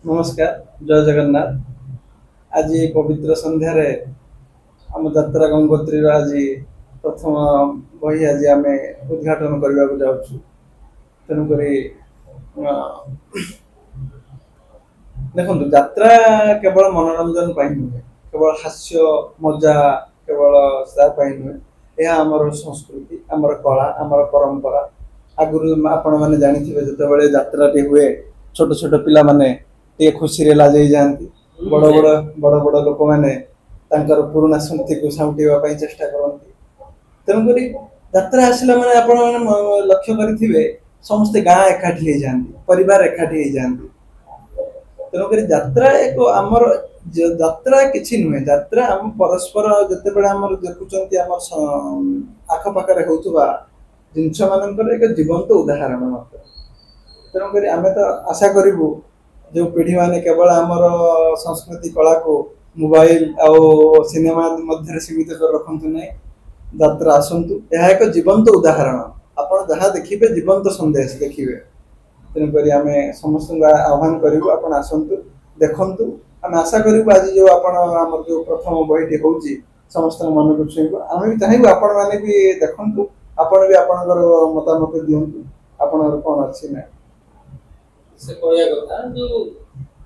नमस्कार जय जगन्नाथ। आज पवित्र संध्यार आम जात्रा गंगोत्री आज प्रथम बही आज आम उद्घाटन करने को जाऊँ। तेणुक देखो यात्रा केवल मनोरंजन नुहे, केवल हास्य मजा केवल नुहे, यह आमर संस्कृति आमर कला आमर परंपरा। आगुरी आपण मैंने जानी जो यात्राटी हुए छोट छोट पिला माने टे खुशी रे लाजई जाती, बड़ बड़ बड़ बड़ लोक मैंने पुराना स्मृति को साउटाइवाई चेष्टा करती। तेणुक यात्रा आसला मैंने आपण मैंने लक्ष्य करेंगे समस्ते गाँ एकाठी हो जाती, परिवार एकाठी हो जाती। तेणुक यात्रा एक आमर यात्रा किसी नुहे, यात्रा आम परस्पर जिते बड़े आम देखुं आखपाखे होता जिनस मान एक जीवंत उदाहरण मात्र। तेणुक आम तो आशा करूँ जो पीढ़ी माने केवल आमर संस्कृति कला को मोबाइल आउ सिनेमा मध्य सीमित कर रखु ना, यात्रा आसतु। यह एक जीवंत उदाहरण, आप जहाँ देखिए जीवंत संदेश देखिए। तेणुक आम समस्त आह्वान करूँ आप आसतु देखु। आम आशा करूँ आज जो आम जो प्रथम बहीटी हो समस्त मन को छुईब। आम भी चाहबू आपण मैंने भी देखु, आपण भी आपणकर मतामत दिंतु आपणकर कौन अच्छी ना से कहया कथा जो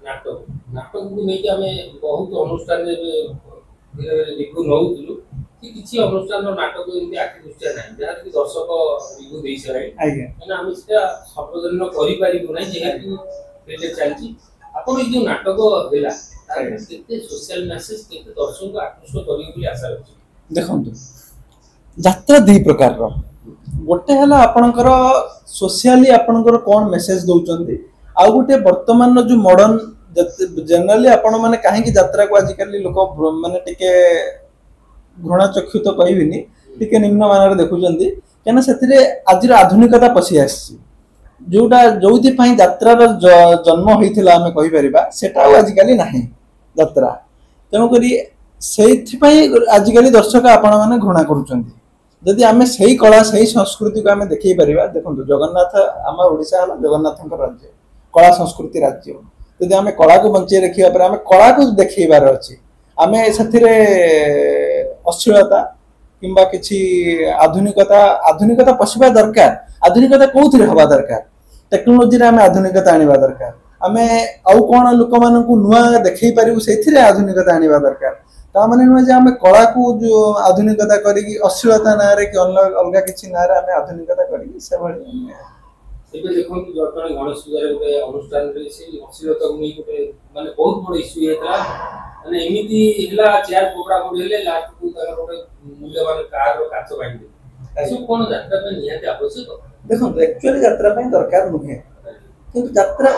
नाटक नाटक को नहीं आम बहुत अनुष्ठान रिव्यू नौलु कि किसी अनुष्ठान नाटक एमती आखि दृष्टिया ना जहाँ कि दर्शक रिव्यू दे सारे मैंने आम से सर्वजन करूँ ना जेहेतु पेटे चलती आपन जो नाटक है सोशल मेसेज के दर्शक को आकृष्ट करेंगे आशा रखी। देखो यात्रा दी प्रकार गोटे है आपणकर सोशली आपणकर कौन मेसेज दौरान, आउ गोटे वर्तमान जो मॉडर्न जनरली आपण मैंने कहीं यात्रा को आजिकल लोक मैंने टिके घृणा चक्षु तो कहबी टिके निम्न मान देखुं कहीं से आज आधुनिकता पशि आसी जोटा जो यात्रार जन्म होता आम कहीपर सेटा आजिकल ना यात्रा। तेणुक से आजिकल दर्शक आपण मैंने घृणा करुँच। जदि आम से कला से संस्कृति को आम देखी पार देखो जगन्नाथ आम ओडिशा है जगन्नाथ राज्य कला संस्कृति राज्य। जदि आम कला को बंचे रखा आम कला को देखार अच्छे आम से अश्लीलता किंबा किसी आधुनिकता आधुनिकता पशिबा दरकार। आधुनिकता कौन हवा दरकार, टेक्नोलोजी आम आधुनिकता आने दरकार। आम आउ कौन लोक मान नुआ देखई पारू से आधुनिकता आने दरकार। ता माने नुहे आम कला को जो आधुनिकता करी अश्लीलता ना कि अलग किसी ना आम आधुनिकता करी देखो गणेश पूजा गोटे अनुष्ठान अश्लीलता को नहीं गोटे माने बहुत बड़ इश्यू होता माने एमिति हिला चेयर पोकड़ा पड़े लास्ट को गोटे मूल्यवान कार काच बांधे सब कोन यात्रा पे निहाती आवश्यक। देखो एक्चुअली यात्रा पे दरकार नुहे किंतु यात्रा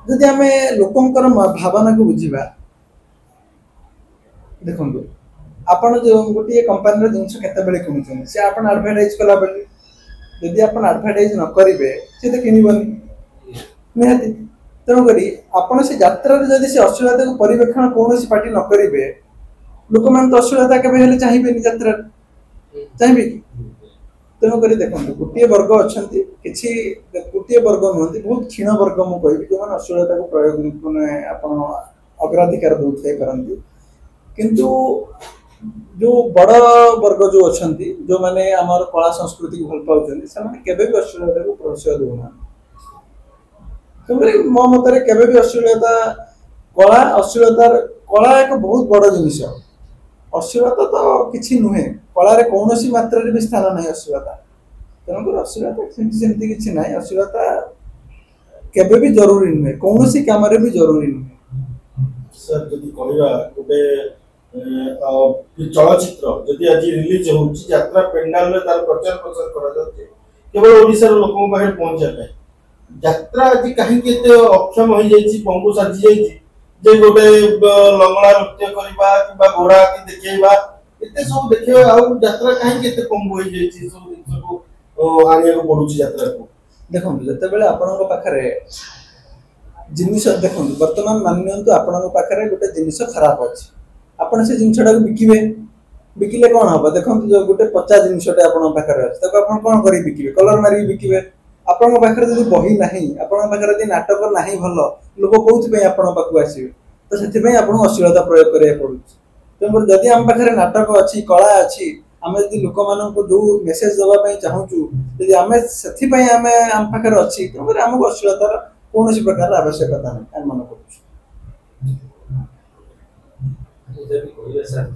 जदि आम लोकंकर भावना को बुझीबा। देखो आपण जो गोटे कंपनी जिनस केतबेले किणुछन से आपण एडवर्टाइज कला बेले यदि आपण एडवर्टाइज न करिवे से तो किनिबनी निहाती। तेणुक आपण से यात्रा जदि से अश्लीलता को परिवेक्षण कौन पार्टी न करिवे लोक मान तो अश्लीलता केबे चाहिए यात्रा चाहिए कि। तेणुक देखो गोटे वर्ग अच्छा कि गोटे वर्ग नुहति बहुत क्षीण वर्ग मुझे जो मैंने अश्लीलता को प्रयोग मैंने आप अग्राधिकार दौथाई पारती। किंतु जो बड़ वर्ग जो अच्छा जो मैंने आमर कला संस्कृति को भल पाँच से भी अश्लीलता को प्रश्रय दूना। तेणुक मो मत के अश्लीलता कला अश्लीलतार कला एक बहुत बड़ जिनिस। अश्लीलता तो किसी नुहे कलार कौन मात्रा भी स्थान ना अश्लीलता। तेणुक अश्लीलता सेमती किसी ना अश्लीलता केबे भी जरूरी नुहे कौन कम भी जरूरी नुहे। सर जदि कहवा गोटे चलचित्र जदि आज रिलीज होत्रा पेंडाल तार प्रचार प्रसार करा केवल ओडिशा लोक पाखे पहुंचा यात्रा आज कहीं अक्षम हो पंगु साजी जे गोटे लंगड़ा नृत्य करवा कि घोड़ा देखा एत सब देखा यात्रा कहीं पंगु हो जिन को आने को पड़ू यात्रा को। देखो जिते आपण पाखे जिनिस देखो बर्तमान मान आपण पाखे गोटे जिनिस खराब अच्छे आपड़ से जिनटा को बिकिबे बिकिले कौन हम देखो जो गोटे पचा जिनटे आप पाखे अच्छे कौन कर बिकिबे कलर मारिक बिकिबे ଆପଣଙ୍କ ପାଖରେ ଯଦି ବହି ନାହିଁ, ଆପଣଙ୍କ ପାଖରେ ଯଦି ନାଟକ ନାହିଁ ଭଲ, ଲୋକ କୋଉଥିପାଇଁ ଆପଣଙ୍କ ପାଖକୁ ଆସିବେ? ତ ସେଥିପାଇଁ ଆପଣଙ୍କୁ ଅଶ୍ଳୀଳତା ପ୍ରୟୋଗ କରିବାକୁ ପଡୁଛି। ତେଣୁକରି ଯଦି ଆମ ପାଖରେ ନାଟକ ଅଛି, କଳା ଅଛି, ଆମେ ଯଦି ଲୋକମାନଙ୍କୁ ଯୋଉ ମେସେଜ ଦେବା ପାଇଁ ଚାହୁଁଛୁ, ଯଦି ଆମେ ସେଥିପାଇଁ ଆମ ପାଖରେ ଅଛି, ତେଣୁକରି ଆମକୁ ଅଶ୍ଳୀଳତାର କୌଣସି ପ୍ରକାର ଆବଶ୍ୟକତା ନାହିଁ ଆମେ ମନେ କରୁଛୁ। ଯଦି କହିବେ ସାର୍,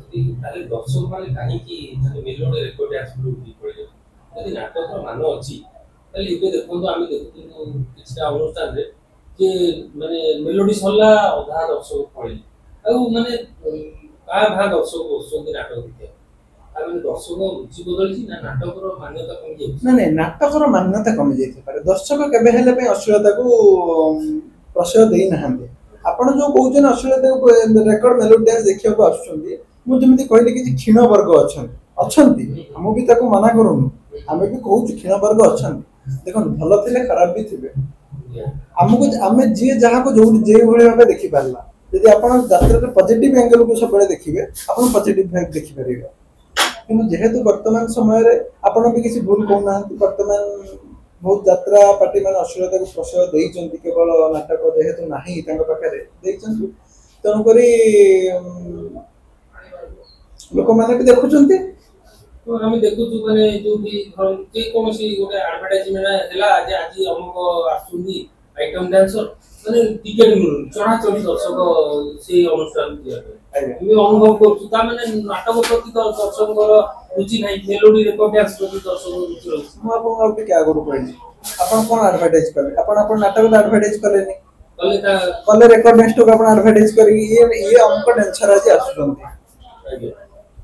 ତାହେଲେ ଦର୍ଶକ ମାନେ କାହିଁକି ମେଲୋଡି ରେକର୍ଡ ଡ୍ୟାନ୍ସ ପଳେଇଯାଉଛନ୍ତି? ଯଦି ନାଟକର ମାନ ଅଛି, ତାହେଲେ ଏବେ ଦେଖନ୍ତୁ ଆମେ ଦେଖୁଛୁ କିଛିଟା ଅନୁଷ୍ଠାନରେ ଯେ ମାନେ ମେଲୋଡି ସରିଲା ଅଧା ଦର୍ଶକ ପଳେଇଲେ, ଆଉ ମାନେ କାହା ଭାଁ ଦର୍ଶକ ବସୁଛନ୍ତି ନାଟକ ଦେଖିବାକୁ। ତା ମାନେ ଦର୍ଶକ ରୁଚି ବଦଳିଛି ନା ନାଟକର ମାନ୍ୟତା କମିଯାଇଛି? ନାଇଁ, ନାଟକର ମାନ୍ୟତା କମି ଯାଇଥିପାରେ। ଦର୍ଶକ କେବେ ହେଲେ ପାଇଁ ଅଶ୍ଳୀଳତାକୁ ପ୍ରଶୟ ଦେଇନାହାନ୍ତି। ଆପଣ ଯୋଉ କହୁଛନ୍ତି ଅଶ୍ଳୀଳତାକୁ ରେକର୍ଡ ମେଲୋଡି ଡ୍ୟାନ୍ସ ଦେଖିବାକୁ ଆସୁଛନ୍ତି, ମୁଁ ଯେମିତି କହିଲି କିଛି କ୍ଷୀଣ ବର୍ଗ ଅଛନ୍ତି, ଆମେ ବି ତାକୁ ମନା କରୁନୁ, ଆମେ ବି କହୁଛୁ କ୍ଷୀଣ ବର୍ଗ ଅଛନ୍ତି। ଦେଖନ୍ତୁ ଭଲ ଥିଲେ ଖରାପ ବି ଥିବେ, ଆମେ ଯିଏ ଯାହାକୁ ଯୋଉଠି ଯେଭଳି ଭାବେ ଦେଖିପାରିଲା। ଯଦି ଆପଣ ଯାତ୍ରାରେ ପଜିଟିଭ ଆଙ୍ଗେଲକୁ ସବୁବେଳେ ଦେଖିବେ, ଆପଣ ପଜିଟିଭ ଭାବେ ଦେଖିପାରିବେ। କିନ୍ତୁ ଯେହେତୁ ବର୍ତ୍ତମାନ ସମୟରେ ଆପଣ ବି କିଛି ଭୁଲ କହୁନାହାନ୍ତି, ବର୍ତ୍ତମାନ ବହୁତ ଯାତ୍ରା ପାର୍ଟି ମାନେ ଅଶ୍ଳୀଳତାକୁ ପ୍ରଶୟ ଦେଇଛନ୍ତି, କେବଳ ନାଟକ ଯେହେତୁ ନାହିଁ ତାଙ୍କ ପାଖରେ ଦେଇଛନ୍ତି, ତେଣୁକରି ଲୋକମାନେ ବି ଦେଖୁଛନ୍ତି। ଆମେ ଦେଖୁଛୁ ମାନେ ଯୋଉଠି ଯେକୌଣସି ଗୋଟେ ଆଡଭର୍ଟାଇଜମେଣ୍ଟ ହେଲା ଯେ ଆଜି ଅମୁକ ଆସୁଛନ୍ତି ଆଇଟମ ଡ୍ୟାନ୍ସର, ମାନେ ଟିକେଟ ମିଳୁନି, ଚଣାଚଣି ଦର୍ଶକ ସେଇ ଅନୁଷ୍ଠାନକୁ ଯିବା ପାଇଁ। ଆମେ ଅନୁଭବ କରୁଛୁ, ତା ମାନେ ନାଟକ ପ୍ରତି ଦର୍ଶକଙ୍କର ରୁଚି ନାହିଁ, ମେଲୋଡି ରେକର୍ଡ ଡ୍ୟାନ୍ସ ପ୍ରତି ଦର୍ଶକଙ୍କ ରୁଚି ରହିଛି। ମୁଁ ଆପଣଙ୍କୁ ଆଉ ଟିକେ ଆଗରୁ କହିଲି, ଆପଣ କଣ ଆଡଭର୍ଟାଇଜ କଲେ? ଆପଣ ନାଟକ ଆଡଭର୍ଟାଇଜ କଲେନି, କଲେ ରେକର୍ଡ ଡ୍ୟାନ୍ସକୁ ଆପଣ ଆଡଭର୍ଟାଇଜ କରିକି ଇଏ ଅମୁକ ଡ୍ୟାନ୍ସର ଆଜି ଆସୁଛନ୍ତି।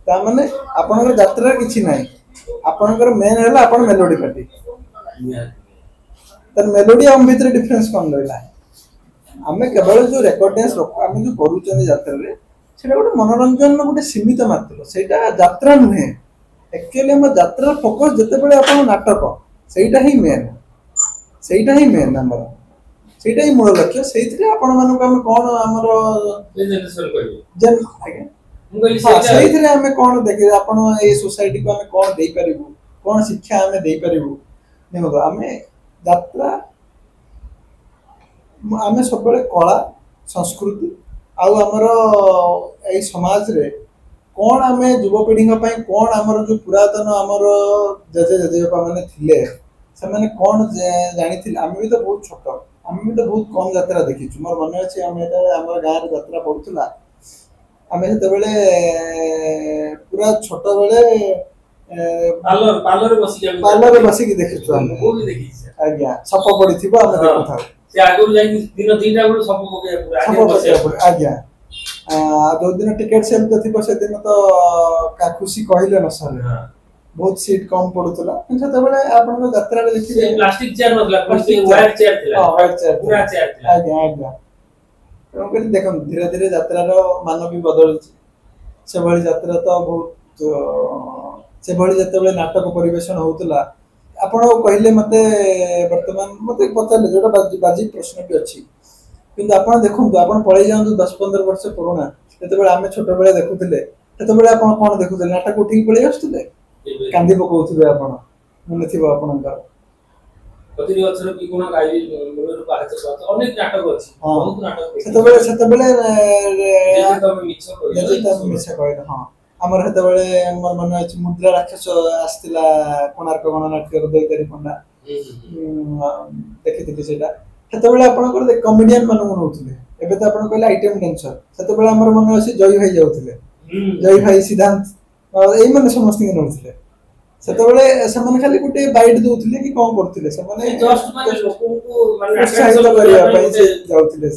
ତାମାନେ ଆପଣଙ୍କର ଯାତ୍ରାରେ କିଛି ନାହିଁ, ଆପଣଙ୍କର ମେନ୍ ହେଲା ଆପଣ ମେଲୋଡି ପାର୍ଟି। ତାର ମେଲୋଡି ଆମ ଭିତରେ ଡିଫରେନ୍ସ କଣ ରହିଲା? ଆମେ କେବଳ ଯୋଉ ରେକର୍ଡ ଡ୍ୟାନ୍ସ ଆମେ ଯୋଉ କରୁଛନ୍ତି ଯାତ୍ରାରେ, ସେଇଟା ଗୋଟେ ମନୋରଞ୍ଜନର ଗୋଟେ ସୀମିତ ମାତ୍ର, ସେଇଟା ଯାତ୍ରା ନୁହେଁ। ଆକ୍ଚୁଆଲି ଆମ ଯାତ୍ରାର ଫୋକସ ଯେତେବେଳେ ଆପଣ ନାଟକ, ସେଇଟା ହିଁ ମେନ୍, ସେଇଟା ହିଁ ମେନ୍ ଆମର, ସେଇଟା ହିଁ ମୂଳ ଲକ୍ଷ୍ୟ। ସେଇଥିରେ ଆପଣ ମାନଙ୍କୁ ଆମେ କଣ ଆମର ଆଜ୍ଞା ସେଇଥିରେ ଆମେ କଣ ଦେଖିବା, ଆପଣ ଏଇ ସୋସାଇଟିକୁ ଆମେ କଣ ଦେଇପାରିବୁ, କଣ ଶିକ୍ଷା ଆମେ ଦେଇପାରିବୁ। ଦେଖନ୍ତୁ ଆମେ ଯାତ୍ରା, ଆମେ ସବୁବେଳେ କଳା ସଂସ୍କୃତି ଆଉ ଆମର ଏଇ ସମାଜରେ କଣ ଆମେ ଯୁବପିଢିଙ୍କ ପାଇଁ କଣ ଆମର ଯୋଉ ପୁରାତନ ଆମର ଜେଜେବାପା ମାନେ ଥିଲେ, ସେମାନେ କଣ ଜାଣିଥିଲେ। ଆମେ ବି ତ ବହୁତ ଛୋଟ, ଆମେ ବି ତ ବହୁତ କମ ଯାତ୍ରା ଦେଖିଛୁ। ମୋର ମନେ ଅଛି ଆମେ ଯେତେବେଳେ ଆମର ଗାଁରେ ଯାତ୍ରା ପଡୁଥିଲା, ଆମେ ସେତେବେଳେ ପୁରା ଛୋଟ ବେଳେ ପାଲରେ ବସିକି ଦେଖିଛୁ ଆମେ। ଆଜ୍ଞା, ସପ ପଡିଥିବ, ଆମେ ଦେଖୁଥାଉ। ଆଜ୍ଞା, ଯୋଉଦିନ ଟିକେଟ ସେଲ ଥିବ ସେଦିନ ତ ଖୁସି କହିଲେ ନ ସରେ, ବହୁତ ସିଟ୍ କମ ପଡୁଥିଲା। ସେତେବେଳେ ଆପଣଙ୍କ ଯାତ୍ରାରେ ଦେଖିବେ ପ୍ଲାଷ୍ଟିକ ଚେୟାର ନଥିଲା, ଆଜ୍ଞା ଆଜ୍ଞା। ତେଣୁକରି ଦେଖନ୍ତୁ ଧୀରେ ଧୀରେ ଯାତ୍ରାର ମାନ ବି ବଦଳୁଛି। ସେଭଳି ଯାତ୍ରା ତ ବହୁତ, ସେଭଳି ଯେତେବେଳେ ନାଟକ ପରିବେଷଣ ହଉଥିଲା, ଆପଣ କହିଲେ ମତେ ବର୍ତ୍ତମାନ ମତେ ପଚାରିଲେ ଯୋଉଟା ବାଜି ପ୍ରଶ୍ନ ବି ଅଛି, କିନ୍ତୁ ଆପଣ ଦେଖନ୍ତୁ, ଆପଣ ପଳେଇ ଯାଆନ୍ତୁ 10-15 ବର୍ଷ ପୁରୁଣା, ଯେତେବେଳେ ଆମେ ଛୋଟବେଳେ ଦେଖୁଥିଲେ, ସେତେବେଳେ ଆପଣ କଣ ଦେଖୁଥିଲେ? ନାଟକ ଉଠିକି ପଳେଇ ଆସୁଥିଲେ, କାନ୍ଦି ପକଉଥିବେ ଆପଣ, ମନେ ଥିବ ଆପଣଙ୍କର। ସେତେବେଳେ ମିଛ କହିଲେ, ହଁ। ଆମର ସେତେବେଳେ ମୋର ମନେ ଅଛି ମୁଦ୍ରା ରାକ୍ଷସ ଆସିଥିଲା କୋଣାର୍କ ଗଣନାଟ୍ୟର ଦୈତାରୀ ପଣ୍ଡା, ଦେଖିଥିଲି ସେଇଟା। ସେତେବେଳେ ଆପଣଙ୍କର କମେଡିଆନ ମାନଙ୍କୁ ନଉଥିଲେ, ଏବେ ତ ଆପଣ କହିଲେ ଆଇଟମ ଡ୍ୟାନ୍ସର। ସେତେବେଳେ ଆମର ମନେ ଅଛି ଜୟୀ ଭାଇ ଯାଉଥିଲେ, ଜୟୀ ଭାଇ, ସିଦ୍ଧାନ୍ତ, ଏଇମାନେ ସମସ୍ତଙ୍କୁ ନଉଥିଲେ। ସେତେବେଳେ ସେମାନେ ଖାଲି ଗୋଟେ ବାଇଟ୍ ଦଉଥିଲେ କି କଣ କରୁଥିଲେ, ସେମାନେ ଉତ୍ସାହିତ କରିବା ପାଇଁ ସେ ଯାଉଥିଲେ।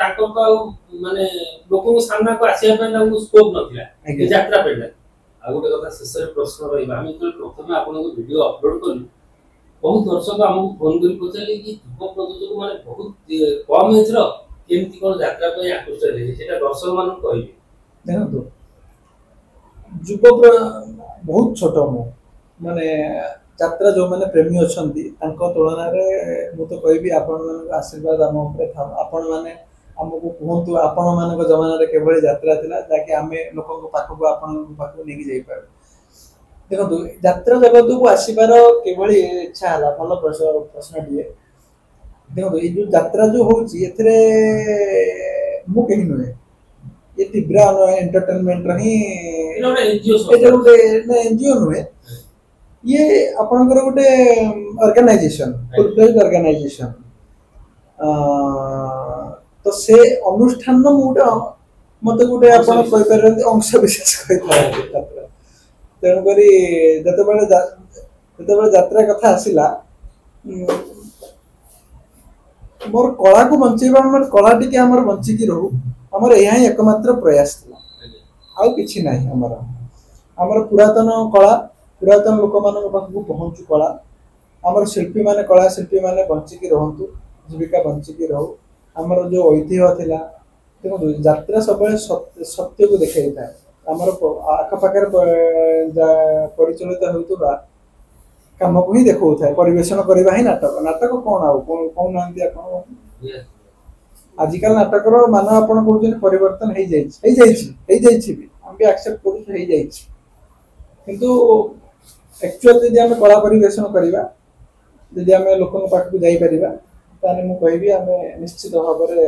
ତାଙ୍କର ତ ଆଉ ମାନେ ଲୋକଙ୍କ ସାମ୍ନାକୁ ଆସିବା ପାଇଁ ତାଙ୍କୁ ସ୍କୋପ ନଥିଲା ଯାତ୍ରା ପାଇଁ। ଆଉ ଗୋଟେ କଥା ଶେଷରେ ପ୍ରଶ୍ନ ରହିବା, ଆମେ ଯେତେବେଳେ ପ୍ରଥମେ ଆପଣଙ୍କୁ ଭିଡିଓ ଅପଲୋଡ କଲୁ, ବହୁତ ଦର୍ଶକ ଆମକୁ ଫୋନ କରି ପଚାରିଲେ କି ଯୁବ ପ୍ରଯୋଜକ ମାନେ ବହୁତ କମ ଏଜର କେମିତି କଣ ଯାତ୍ରା ପାଇଁ ଆକୃଷ୍ଟ ହେଲେ, ସେଟା ଦର୍ଶକ ମାନଙ୍କୁ କହିବେ। ଦେଖନ୍ତୁ, ବହୁତ ଛୋଟ ମୁଁ, ମାନେ ଯାତ୍ରା ଯୋଉମାନେ ପ୍ରେମୀ ଅଛନ୍ତି ତାଙ୍କ ତୁଳନାରେ ମୁଁ ତ କହିବି ଆପଣମାନଙ୍କ ଆଶୀର୍ବାଦ ଆମ ଉପରେ ଥାଉ। ଆପଣମାନେ ଆମକୁ କୁହନ୍ତୁ ଆପଣମାନଙ୍କ ଜମାନାରେ କିଭଳି ଯାତ୍ରା ଥିଲା, ଯାହାକି ଆମେ ଲୋକଙ୍କ ପାଖକୁ ଆପଣଙ୍କ ପାଖକୁ ନେଇକି ଯାଇପାରୁ। ଦେଖନ୍ତୁ ଯାତ୍ରା ଜଗତକୁ ଆସିବାର କିଭଳି ଇଚ୍ଛା ହେଲା ଭଲ ପ୍ରଶ୍ନଟିଏ। ଦେଖନ୍ତୁ ଏଇ ଯୋଉ ଯାତ୍ରା ଯୋଉ ହଉଛି ଏଥିରେ ମୁଁ କେହି ନୁହେଁ, ଏ ଟିବ୍ରା ଏଣ୍ଟରଟେନମେଣ୍ଟର ହିଁ ଏଇଟା ଗୋଟେ ଏନଜିଓ ଏଇଟା ଗୋଟେ ଏନଜିଓ ନୁହେଁ, ଇଏ ଆପଣଙ୍କର ଗୋଟେ ଅର୍ଗାନାଇଜେସନ, ଫୁଲ୍ ଫ୍ଲେଜ୍ ଅର୍ଗାନାଇଜେସନ। ତ ସେ ଅନୁଷ୍ଠାନ ମୁଁ ଗୋଟେ ମତେ ଗୋଟେ ଆପଣ କହିପାରିବେ ଅଂଶ ବିଶେଷ କହିପାରନ୍ତି ଯାତ୍ରା। ତେଣୁକରି ଯେତେବେଳେ ଯାତ୍ରା କଥା ଆସିଲା, ମୋର କଳାକୁ ବଞ୍ଚେଇବା ମାନେ କଳା ଟିକେ ଆମର ବଞ୍ଚିକି ରହୁ, ଆମର ଏହା ହିଁ ଏକମାତ୍ର ପ୍ରୟାସ ଥିଲା, ଆଉ କିଛି ନାହିଁ। ଆମର ପୁରାତନ କଳା, ପୁରାତନ ଲୋକମାନଙ୍କ ପାଖକୁ ପହଞ୍ଚୁ କଳା, ଆମର ଶିଳ୍ପୀମାନେ କଳା ଶିଳ୍ପୀମାନେ ବଞ୍ଚିକି ରୁହନ୍ତୁ, ଜୀବିକା ବଞ୍ଚିକି ରହୁ। ଆମର ଯୋଉ ଐତିହ୍ୟ ଥିଲା, ଦେଖନ୍ତୁ ଯାତ୍ରା ସବୁବେଳେ ସତ୍ୟକୁ ଦେଖେଇଥାଏ। ଆମର ଆଖପାଖରେ ପରିଚାଳିତ ହେଉଥିବା କାମକୁ ହିଁ ଦେଖାଉଥାଏ। ପରିବେଷଣ କରିବା ହିଁ ନାଟକ। ନାଟକ କଣ ଆଉ କହୁନାହାନ୍ତି ଆପଣ? ଆଜିକାଲି ନାଟକର ମାନ ଆପଣ କହୁଛନ୍ତି ପରିବର୍ତ୍ତନ ହେଇଯାଇଛି ବି, ଆମେ ବି ଆକ୍ସେପ୍ଟ କରୁଛୁ ହେଇଯାଇଛି। କିନ୍ତୁ ଆକ୍ଚୁଆଲି ଯଦି ଆମେ କଳା ପରିବେଷଣ କରିବା, ଯଦି ଆମେ ଲୋକଙ୍କ ପାଖକୁ ଯାଇପାରିବା, ତାହେଲେ ମୁଁ କହିବି ଆମେ ନିଶ୍ଚିତ ଭାବରେ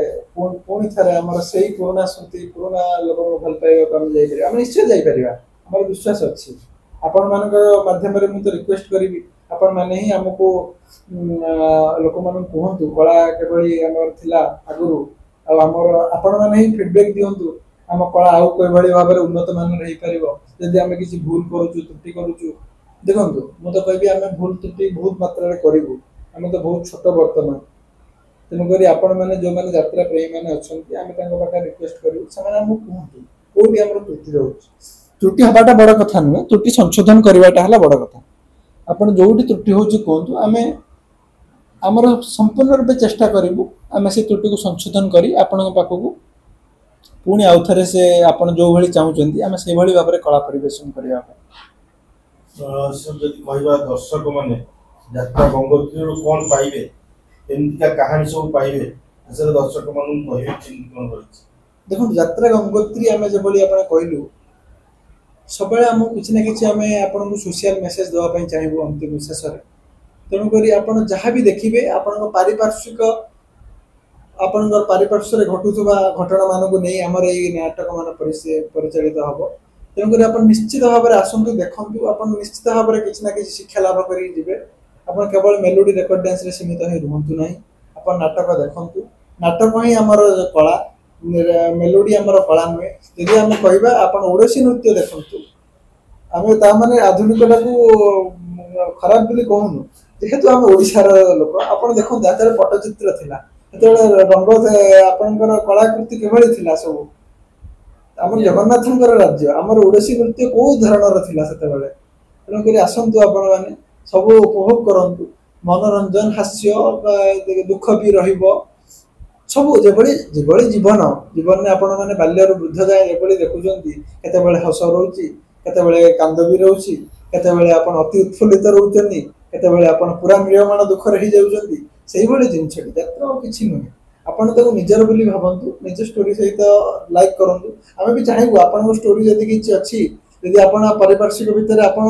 ପୁଣି ଥରେ ଆମର ସେଇ ପୁରୁଣା ସ୍ମୃତି, ପୁରୁଣା ଲୋକଙ୍କୁ ଭଲ ପାଇବାକୁ ଆମେ ଯାଇପାରିବା। ଆମେ ନିଶ୍ଚୟ ଯାଇପାରିବା, ଆମର ବିଶ୍ୱାସ ଅଛି। ଆପଣମାନଙ୍କ ମାଧ୍ୟମରେ ମୁଁ ତ ରିକ୍ୱେଷ୍ଟ କରିବି, ଆପଣମାନେ ହିଁ ଆମକୁ ଲୋକମାନଙ୍କୁ କୁହନ୍ତୁ କଳା କିଭଳି ଆମର ଥିଲା ଆଗରୁ, ଆଉ ଆପଣମାନେ ହିଁ ଫିଡବ୍ୟାକ୍ ଦିଅନ୍ତୁ ଆମ କଳା ଆଉ କିଭଳି ଭାବରେ ଉନ୍ନତ ମାନର ହେଇପାରିବ। ଯଦି ଆମେ କିଛି ଭୁଲ କରୁଛୁ, ତ୍ରୁଟି କରୁଛୁ, ଦେଖନ୍ତୁ ମୁଁ ତ କହିବି ଆମେ ଭୁଲ ତ୍ରୁଟି ବହୁତ ମାତ୍ରାରେ କରିବୁ, ଆମେ ତ ବହୁତ ଛୋଟ ବର୍ତ୍ତମାନ। ତେଣୁକରି ଆପଣମାନେ ଯୋଉମାନେ ଯାତ୍ରା ପ୍ରେମୀ ମାନେ ଅଛନ୍ତି, ଆମେ ତାଙ୍କ ପାଖରେ ରିକ୍ୱେଷ୍ଟ କରିବୁ ସେମାନେ ଆମକୁ କୁହନ୍ତୁ କୋଉଠି ଆମର ତ୍ରୁଟି ରହୁଛି। ତ୍ରୁଟି ହବାଟା ବଡ କଥା ନୁହେଁ, ତ୍ରୁଟି ସଂଶୋଧନ କରିବାଟା ହେଲା ବଡ କଥା। ଆପଣ ଯୋଉଠି ତ୍ରୁଟି ହଉଛି କୁହନ୍ତୁ, ଆମେ ଆମର ସମ୍ପୂର୍ଣ୍ଣ ରୂପେ ଚେଷ୍ଟା କରିବୁ ଆମେ ସେ ତ୍ରୁଟିକୁ ସଂଶୋଧନ କରି ଆପଣଙ୍କ ପାଖକୁ ପୁଣି ଆଉଥରେ ସେ ଆପଣ ଯୋଉଭଳି ଚାହୁଁଛନ୍ତି ଆମେ ସେଇଭଳି ଭାବରେ କଳା ପରିବେଷଣ କରିବା ପାଇଁ। ଯଦି କହିବା ଦର୍ଶକ ମାନେ ଯାତ୍ରା ଗଙ୍ଗୋତ୍ରୀରୁ କଣ ପାଇବେ, ଏମିତିକା କାହାଣୀ ସବୁ ପାଇବେ, ଶେଷରେ ଦର୍ଶକ ମାନଙ୍କୁ କହିବେ କେମିତି କଣ କରିଛି। ଦେଖନ୍ତୁ ଯାତ୍ରା ଗଙ୍ଗୋତ୍ରୀ ଆମେ ଯେଭଳି ଆପଣ କହିଲୁ, ସବୁବେଳେ ଆମକୁ କିଛି ନା କିଛି ଆମେ ଆପଣଙ୍କୁ ସୋସିଆଲ ମେସେଜ ଦେବା ପାଇଁ ଚାହିଁବୁ ଅନ୍ତିମ ଶେଷରେ। ତେଣୁକରି ଆପଣ ଯାହା ବି ଦେଖିବେ ଆପଣଙ୍କ ପାରିପାର୍ଶ୍ୱରେ ଘଟୁଥିବା ଘଟଣା ମାନଙ୍କୁ ନେଇ ଆମର ଏଇ ନାଟକ ମାନ ପରିଚାଳିତ ହବ। ତେଣୁକରି ଆପଣ ନିଶ୍ଚିତ ଭାବରେ ଆସନ୍ତୁ, ଦେଖନ୍ତୁ, ଆପଣ ନିଶ୍ଚିତ ଭାବରେ କିଛି ନା କିଛି ଶିକ୍ଷା ଲାଭ କରିକି ଯିବେ। ଆପଣ କେବଳ ମେଲୋଡି ରେକର୍ଡ ଡ୍ୟାନ୍ସରେ ସୀମିତ ହେଇ ରୁହନ୍ତୁ ନାହିଁ, ଆପଣ ନାଟକ ଦେଖନ୍ତୁ। ନାଟକ ହିଁ ଆମର କଳା, ମେଲୋଡି ଆମର କଳା ନୁହେଁ। ଯଦି ଆମେ କହିବା ଆପଣ ଓଡ଼ିଶୀ ନୃତ୍ୟ ଦେଖନ୍ତୁ, ଆମେ ତା ମାନେ ଆଧୁନିକଟାକୁ ଖରାପ ବୋଲି କହୁନୁ, ଯେହେତୁ ଆମେ ଓଡ଼ିଶାର ଲୋକ। ଆପଣ ଦେଖନ୍ତୁ ଯେତେବେଳେ ପଟ୍ଟଚିତ୍ର ଥିଲା, ସେତେବେଳେ ରଙ୍ଗ ଆପଣଙ୍କର କଳାକୃତି କିଭଳି ଥିଲା ସବୁ। ଆମର ଜଗନ୍ନାଥଙ୍କର ରାଜ୍ୟ, ଆମର ଓଡ଼ିଶୀ ନୃତ୍ୟ କୋଉ ଧରଣର ଥିଲା ସେତେବେଳେ। ତେଣୁକରି ଆସନ୍ତୁ ଆପଣମାନେ ସବୁ ଉପଭୋଗ କରନ୍ତୁ, ମନୋରଞ୍ଜନ, ହାସ୍ୟ, ଦୁଃଖ ବି ରହିବ, ସବୁ ଯେଭଳି ଜୀବନରେ ଆପଣମାନେ ବାଲ୍ୟରୁ ବୃଦ୍ଧ ଯାଏ ଏଭଳି ଦେଖୁଛନ୍ତି, କେତେବେଳେ ହସ ରହୁଛି, କେତେବେଳେ କାନ୍ଦ ବି ରହୁଛି, କେତେବେଳେ ଆପଣ ଅତି ଉତ୍ଫୁଲ୍ଲିତ ରହୁଛନ୍ତି, କେତେବେଳେ ଆପଣ ପୁରା ମ୍ରିୟମାଣ ଦୁଃଖରେ ହେଇଯାଉଛନ୍ତି। ସେଇଭଳି ଜିନିଷଟି ଯାତ୍ରା ଆଉ କିଛି ନୁହେଁ। ଆପଣ ତାକୁ ନିଜର ବୋଲି ଭାବନ୍ତୁ, ନିଜ ଷ୍ଟୋରି ସହିତ ଲାଇକ୍ କରନ୍ତୁ। ଆମେ ବି ଚାହିଁବୁ ଆପଣଙ୍କ ଷ୍ଟୋରି ଯଦି କିଛି ଅଛି, ଯଦି ଆପଣ ପାରିପାର୍ଶ୍ୱିକ ଭିତରେ ଆପଣ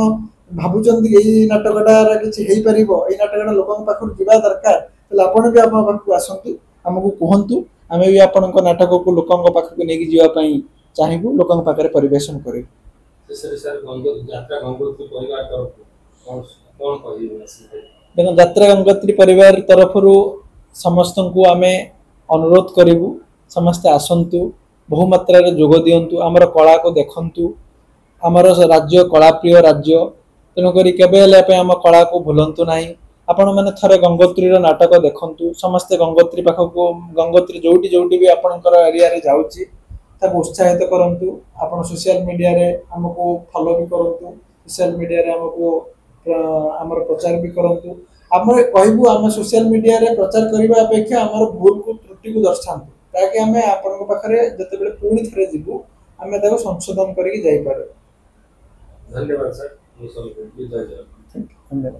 ଭାବୁଛନ୍ତି ଏଇ ନାଟକଟା କିଛି ହେଇପାରିବ, ଏଇ ନାଟକଟା ଲୋକଙ୍କ ପାଖରୁ ଯିବା ଦରକାର, ତାହେଲେ ଆପଣ ବି ଆପଣଙ୍କ ପାଖକୁ ଆସନ୍ତୁ, ଆମକୁ କୁହନ୍ତୁ। ଆମେ ବି ଆପଣଙ୍କ ନାଟକକୁ ଲୋକଙ୍କ ପାଖକୁ ନେଇକି ଯିବା ପାଇଁ ଚାହିଁବୁ, ଲୋକଙ୍କ ପାଖରେ ପରିବେଷଣ କରିବୁ। ଦେଖନ୍ତୁ ଯାତ୍ରା ଗଙ୍ଗୋତ୍ରୀ ପରିବାର ତରଫରୁ ସମସ୍ତଙ୍କୁ ଆମେ ଅନୁରୋଧ କରିବୁ, ସମସ୍ତେ ଆସନ୍ତୁ, ବହୁମାତ୍ରାରେ ଯୋଗ ଦିଅନ୍ତୁ, ଆମର କଳାକୁ ଦେଖନ୍ତୁ। ଆମର ରାଜ୍ୟ କଳାପ୍ରିୟ ରାଜ୍ୟ, ତେଣୁକରି କେବେ ହେଲେ ପାଇଁ ଆମ କଳାକୁ ଭୁଲନ୍ତୁ ନାହିଁ। ଆପଣମାନେ ଥରେ ଗଙ୍ଗୋତ୍ରୀର ନାଟକ ଦେଖନ୍ତୁ, ସମସ୍ତେ ଗଙ୍ଗୋତ୍ରୀ ପାଖକୁ, ଗଙ୍ଗୋତ୍ରୀ ଯୋଉଠି ବି ଆପଣଙ୍କର ଏରିଆରେ ଯାଉଛି ତାକୁ ଉତ୍ସାହିତ କରନ୍ତୁ। ଆପଣ ସୋସିଆଲ ମିଡ଼ିଆରେ ଆମକୁ ଫଲୋ ବି କରନ୍ତୁ, ସୋସିଆଲ ମିଡ଼ିଆରେ ଆମକୁ ଆମର ପ୍ରଚାର ବି କରନ୍ତୁ। ଆମେ କହିବୁ ଆମେ ସୋସିଆଲ ମିଡ଼ିଆରେ ପ୍ରଚାର କରିବା ଅପେକ୍ଷା ଆମର ଭୁଲକୁ ତ୍ରୁଟିକୁ ଦର୍ଶାନ୍ତୁ, ତାକି ଆମେ ଆପଣଙ୍କ ପାଖରେ ଯେତେବେଳେ ପୁଣି ଥରେ ଯିବୁ ଆମେ ତାକୁ ସଂଶୋଧନ କରିକି ଯାଇପାରୁ। ଧନ୍ୟବାଦ ସାର୍। ଧନ୍ୟବାଦ।